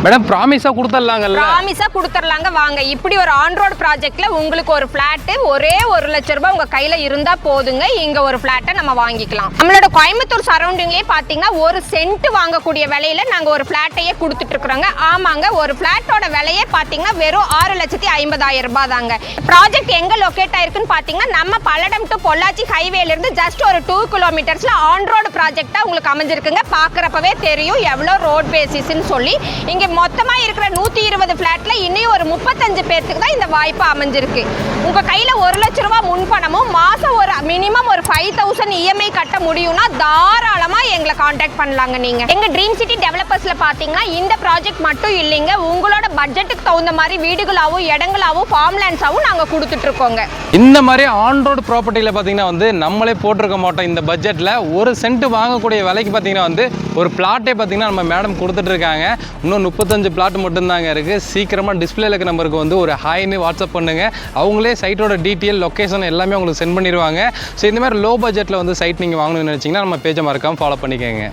Madam ப்ராமிஸா கொடுத்துடலாங்கல்ல? ப்ராமிஸா கொடுத்துடலாங்க. வாங்க, இப்படி ஒரு ஆன் ரோட் ப்ராஜெக்ட்ல உங்களுக்கு ஒரு பிளாட் ஒரே 1 லட்சம் ரூபாய் உங்க கையில இருந்தா போதுங்க. இங்க ஒரு பிளாட்டை நம்ம வாங்கிக்கலாம். நம்மளோட கோயம்புத்தூர் சரௌண்டிங்லயே பாத்தீங்கன்னா ஒரு சென்ட் வாங்கக்கூடிய விலையில நாங்க ஒரு பிளாட்டையே கொடுத்துட்டு இருக்கிறோங்க. ஆமாங்க, ஒரு பிளாட்டோட விலையே பாத்தீங்கன்னா வெறும் 6,50,000 ரூபாய் தாங்க. ப்ராஜெக்ட் எங்க லொகேட் ஆயிருக்குன்னு பாத்தீங்கன்னா நம்ம பல்லடம் டு பொள்ளாச்சி ஹைவேல இருந்து ஜஸ்ட் ஒரு 2 கிலோமீட்டர்ஸ்ல ஆன் ரோடு ப்ராஜெக்டா உங்களுக்கு அமைஞ்சிருக்குங்க. பாக்குறப்பவே தெரியும் எவ்வளவு ரோட் பேசிஸ்ன்னு சொல்லி. இங்க மொத்தமா இருக்கிற 120 பிளாட்ல இன்னும் ஒரு 35 பேருக்கு தான் இந்த வாய்ப்பு அமைஞ்சிருக்கு. உங்க கையில 1 லட்சம் ரூபாய் முன்பணமும் மாசம் ஒரு மினிமம் ஒரு 5,000 இஎம்ஐ கட்ட முடியும்னா தாராளமா எங்களை காண்டாக்ட் பண்ணலாங்க. நீங்க எங்க ட்ரீம் சிட்டி டெவலப்பர்ஸ்ல பாத்தீங்கன்னா இந்த ப்ராஜெக்ட் மட்டும் இல்லைங்க, உங்களோட பட்ஜெட்டுக்கு தகுந்த மாதிரி வீடுகளாவும் இடங்களாவும் ஃபார்ம் லேண்ட்ஸாவும் நாங்க கொடுத்துட்டு இருக்கோங்க. இந்த மாதிரி ஆன் ரோடு ப்ராப்பர்ட்டியில பாத்தீங்கன்னா வந்து நம்மளே போட்டிருக்க மாட்டோம். இந்த பட்ஜெட்ல ஒரு சென்ட் வாங்கக்கூடிய விலைக்கு பாத்தீங்கன்னா வந்து ஒரு பிளாட்டே பாத்தீங்கன்னா நம்ம மேடம் கொடுத்துட்டு இருக்காங்க. இன்னும் 35 பிளாட் மட்டும்தாங்க இருக்கு. சீக்கிரமா டிஸ்பிளேல இருக்க நம்பருக்கு வந்து ஒரு ஹாய்னு வாட்ஸ்அப் பண்ணுங்க. அவங்களே சைட்டோட டீட்டெயில் லொகேஷன் எல்லாமே உங்களுக்கு சென்ட் பண்ணிடுவாங்க. ஸோ இந்த மாதிரி லோ பட்ஜெட்ல வந்து சைட் நீங்க வாங்கணும்னு நினைச்சீங்கன்னா நம்ம பேஜை மறக்காம ஃபாலோ பண்ணிக்கோங்க.